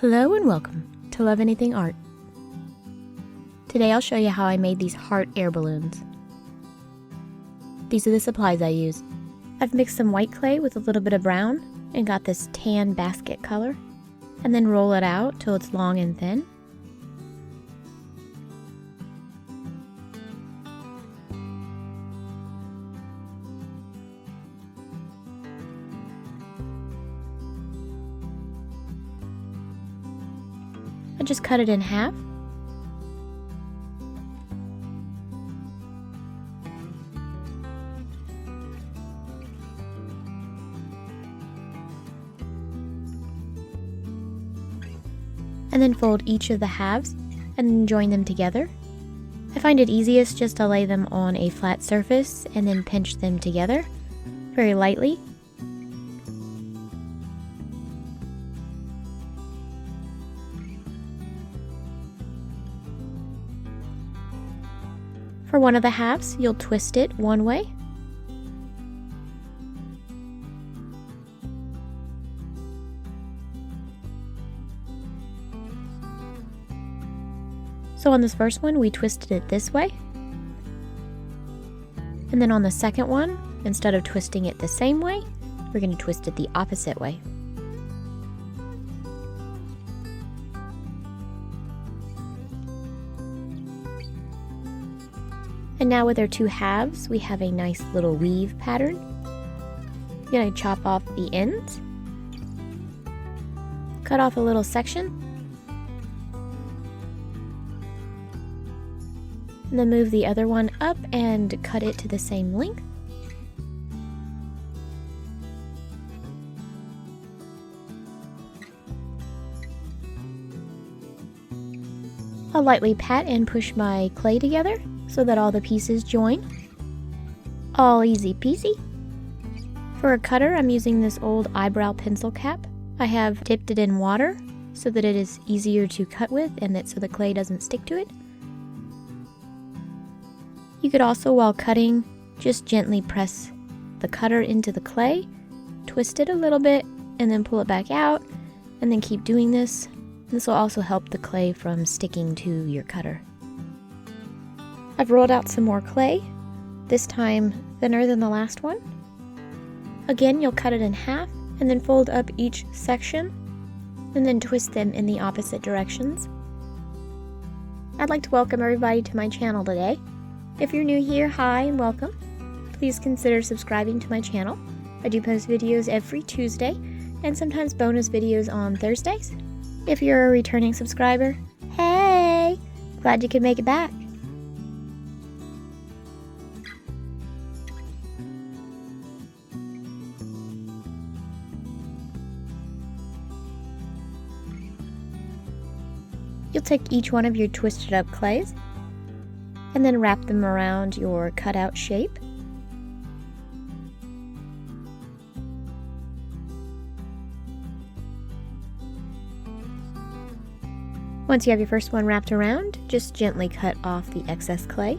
Hello and welcome to Love Anything Art. Today I'll show you how I made these heart air balloons. These are the supplies I used. I've mixed some white clay with a little bit of brown and got this tan basket color, and then roll it out till it's long and thin. I just cut it in half. And then fold each of the halves and then join them together. I find it easiest just to lay them on a flat surface and then pinch them together very lightly. For one of the halves, you'll twist it one way. So on this first one, we twisted it this way. And then on the second one, instead of twisting it the same way, we're going to twist it the opposite way. And now with our two halves, we have a nice little weave pattern. I'm going to chop off the ends, cut off a little section, and then move the other one up and cut it to the same length. I'll lightly pat and push my clay together so that all the pieces join. All easy peasy. For a cutter, I'm using this old eyebrow pencil cap. I have dipped it in water so that it is easier to cut with and that so the clay doesn't stick to it. You could also, while cutting, just gently press the cutter into the clay, twist it a little bit, and then pull it back out, and then keep doing this. This will also help the clay from sticking to your cutter. I've rolled out some more clay, this time thinner than the last one. Again, you'll cut it in half and then fold up each section and then twist them in the opposite directions. I'd like to welcome everybody to my channel today. If you're new here, hi and welcome. Please consider subscribing to my channel. I do post videos every Tuesday and sometimes bonus videos on Thursdays. If you're a returning subscriber, hey! Glad you could make it back. You'll take each one of your twisted up clays and then wrap them around your cutout shape. Once you have your first one wrapped around, just gently cut off the excess clay.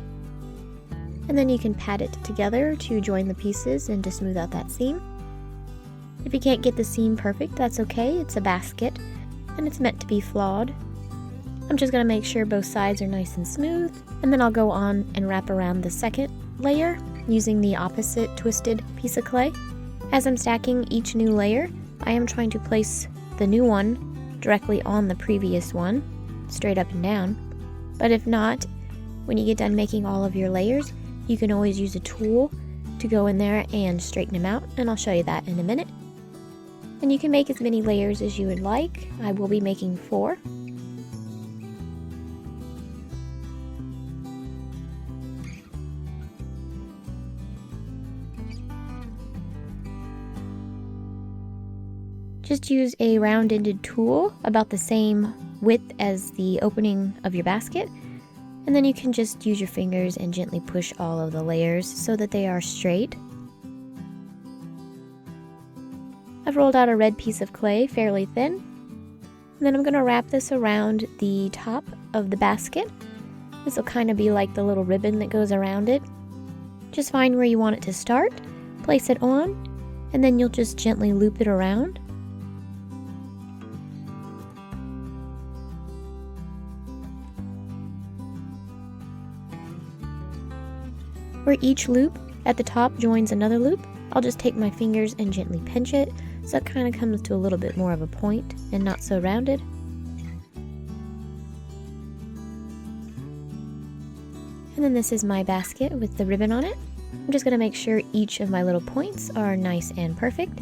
And then you can pat it together to join the pieces and to smooth out that seam. If you can't get the seam perfect, that's okay. It's a basket and it's meant to be flawed. I'm just going to make sure both sides are nice and smooth, and then I'll go on and wrap around the second layer using the opposite twisted piece of clay. As I'm stacking each new layer, I am trying to place the new one directly on the previous one, straight up and down. But if not, when you get done making all of your layers, you can always use a tool to go in there and straighten them out, and I'll show you that in a minute. And you can make as many layers as you would like. I will be making 4. Just use a round-ended tool about the same width as the opening of your basket, and then you can just use your fingers and gently push all of the layers so that they are straight. I've rolled out a red piece of clay fairly thin, and then I'm going to wrap this around the top of the basket. This will kind of be like the little ribbon that goes around it. Just find where you want it to start, place it on, and then you'll just gently loop it around. Where each loop at the top joins another loop, I'll just take my fingers and gently pinch it so it kind of comes to a little bit more of a point and not so rounded. And then this is my basket with the ribbon on it. I'm just going to make sure each of my little points are nice and perfect.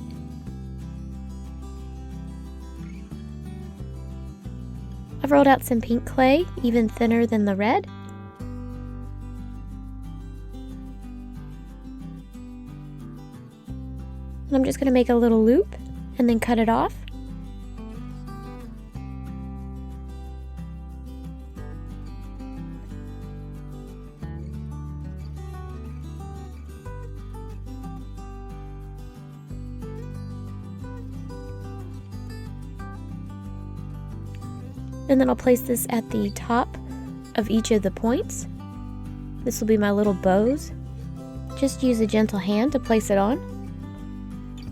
I've rolled out some pink clay, even thinner than the red. And I'm just going to make a little loop and then cut it off. And then I'll place this at the top of each of the points. This will be my little bows. Just use a gentle hand to place it on.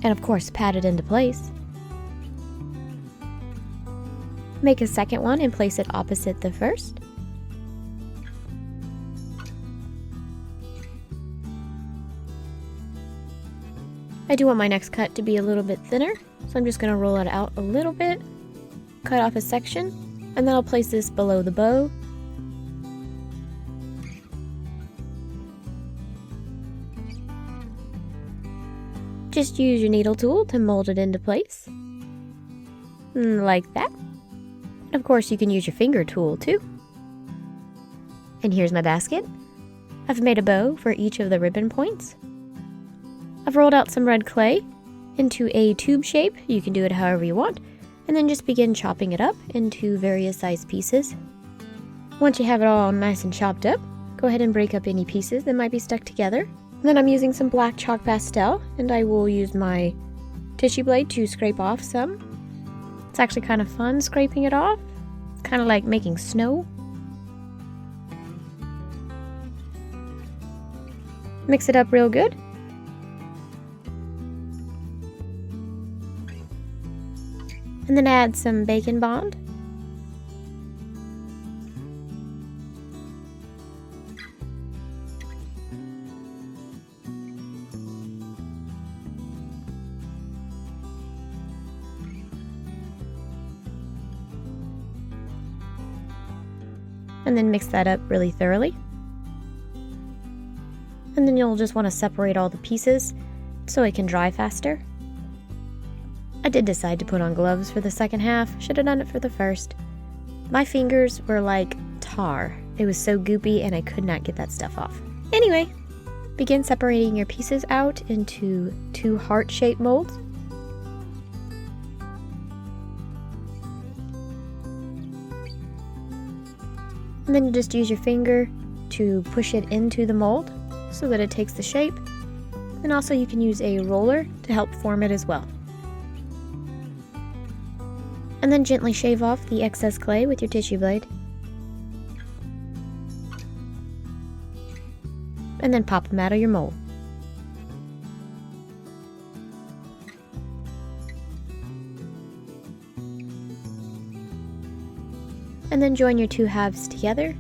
And of course, pat it into place. Make a second one and place it opposite the first. I do want my next cut to be a little bit thinner, so I'm just going to roll it out a little bit, cut off a section, and then I'll place this below the bow. Just use your needle tool to mold it into place. Like that. And of course you can use your finger tool too. And here's my basket. I've made a bow for each of the ribbon points. I've rolled out some red clay into a tube shape. You can do it however you want. And then just begin chopping it up into various size pieces. Once you have it all nice and chopped up, go ahead and break up any pieces that might be stuck together. And then I'm using some black chalk pastel, and I will use my tissue blade to scrape off some. It's actually kind of fun scraping it off. It's kind of like making snow. Mix it up real good. And then add some bacon bond. And then mix that up really thoroughly. And then you'll just want to separate all the pieces so it can dry faster. I did decide to put on gloves for the second half. Should have done it for the first. My fingers were like tar. It was so goopy and I could not get that stuff off. Anyway, begin separating your pieces out into 2 heart-shaped molds. And then you just use your finger to push it into the mold so that it takes the shape. And also you can use a roller to help form it as well. And then gently shave off the excess clay with your tissue blade. And then pop them out of your mold. And then join your 2 halves together.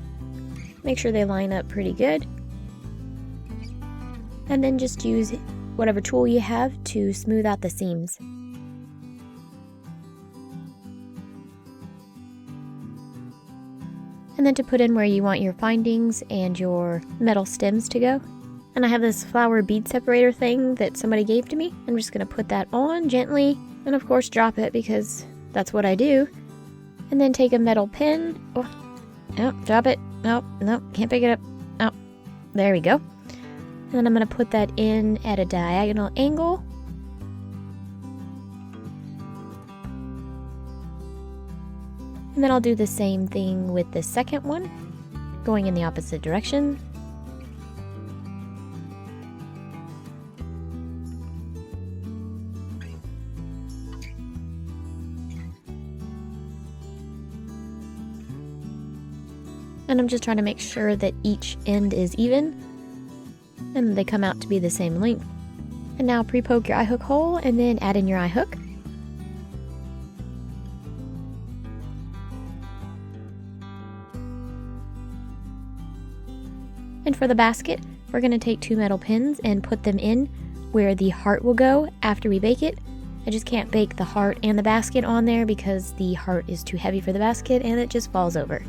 Make sure they line up pretty good. And then just use whatever tool you have to smooth out the seams. And then to put in where you want your findings and your metal stems to go. And I have this flower bead separator thing that somebody gave to me. I'm just going to put that on gently and of course drop it because that's what I do. And then take a metal pin. Oh, drop it. Nope, can't pick it up. Oh, there we go. And then I'm going to put that in at a diagonal angle. And then I'll do the same thing with the second one, going in the opposite direction. And I'm just trying to make sure that each end is even and they come out to be the same length. And now pre-poke your eye hook hole and then add in your eye hook. And for the basket, we're going to take 2 metal pins and put them in where the heart will go after we bake it. I just can't bake the heart and the basket on there because the heart is too heavy for the basket and it just falls over.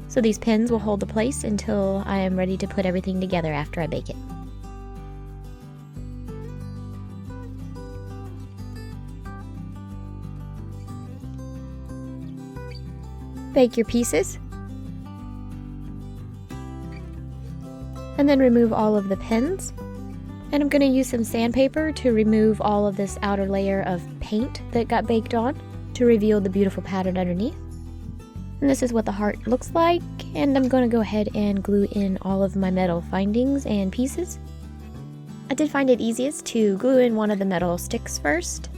So these pins will hold the place until I am ready to put everything together after I bake it. Bake your pieces. And then remove all of the pins. And I'm going to use some sandpaper to remove all of this outer layer of paint that got baked on to reveal the beautiful pattern underneath. And this is what the heart looks like, and I'm going to go ahead and glue in all of my metal findings and pieces. I did find it easiest to glue in one of the metal sticks first,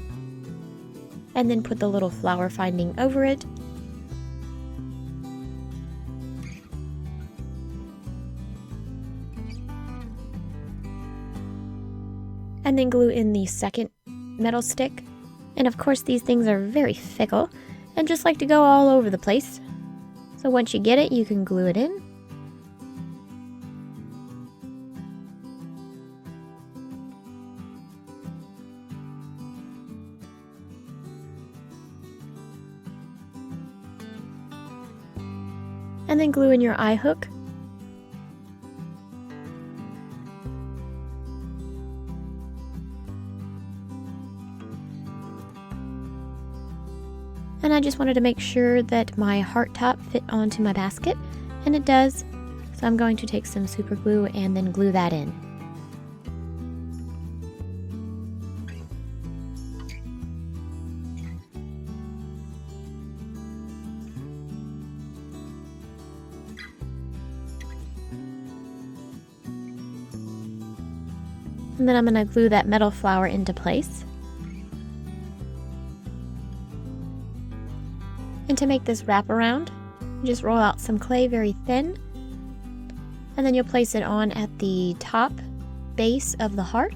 and then put the little flower finding over it. And then glue in the second metal stick. And of course these things are very fickle and just like to go all over the place. So once you get it, you can glue it in. And then glue in your eye hook. And I just wanted to make sure that my heart top fit onto my basket, and it does. So I'm going to take some super glue and then glue that in. And then I'm going to glue that metal flower into place. And to make this wrap around, just roll out some clay very thin, and then you'll place it on at the top base of the heart.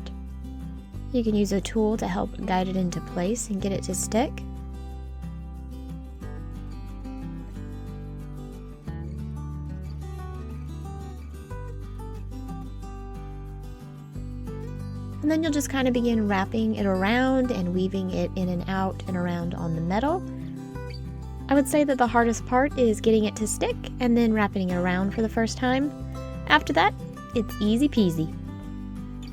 You can use a tool to help guide it into place and get it to stick. And then you'll just kind of begin wrapping it around and weaving it in and out and around on the metal. I would say that the hardest part is getting it to stick and then wrapping it around for the first time. After that, it's easy peasy.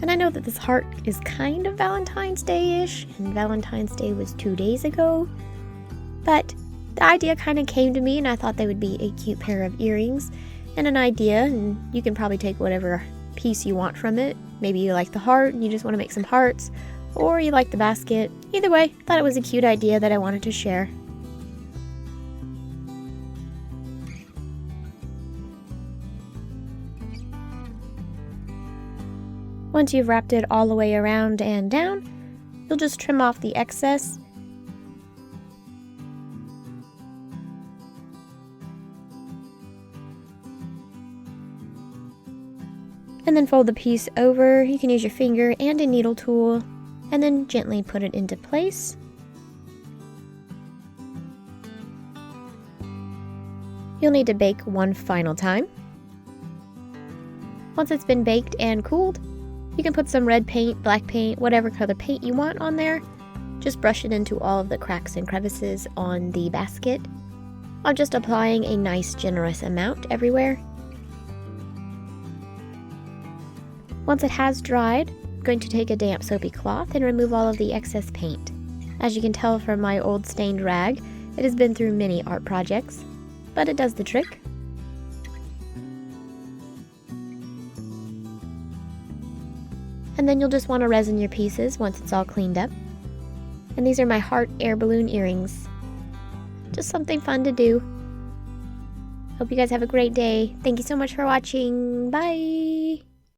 And I know that this heart is kind of Valentine's Day-ish, and Valentine's Day was 2 days ago, but the idea kind of came to me and I thought they would be a cute pair of earrings and an idea, and you can probably take whatever piece you want from it. Maybe you like the heart and you just want to make some hearts, or you like the basket. Either way, I thought it was a cute idea that I wanted to share. Once you've wrapped it all the way around and down, you'll just trim off the excess. And then fold the piece over. You can use your finger and a needle tool, and then gently put it into place. You'll need to bake one final time. Once it's been baked and cooled, you can put some red paint, black paint, whatever color paint you want on there. Just brush it into all of the cracks and crevices on the basket. I'm just applying a nice generous amount everywhere. Once it has dried, I'm going to take a damp soapy cloth and remove all of the excess paint. As you can tell from my old stained rag, it has been through many art projects, but it does the trick. And then you'll just want to resin your pieces once it's all cleaned up. And these are my heart air balloon earrings. Just something fun to do. Hope you guys have a great day. Thank you so much for watching. Bye!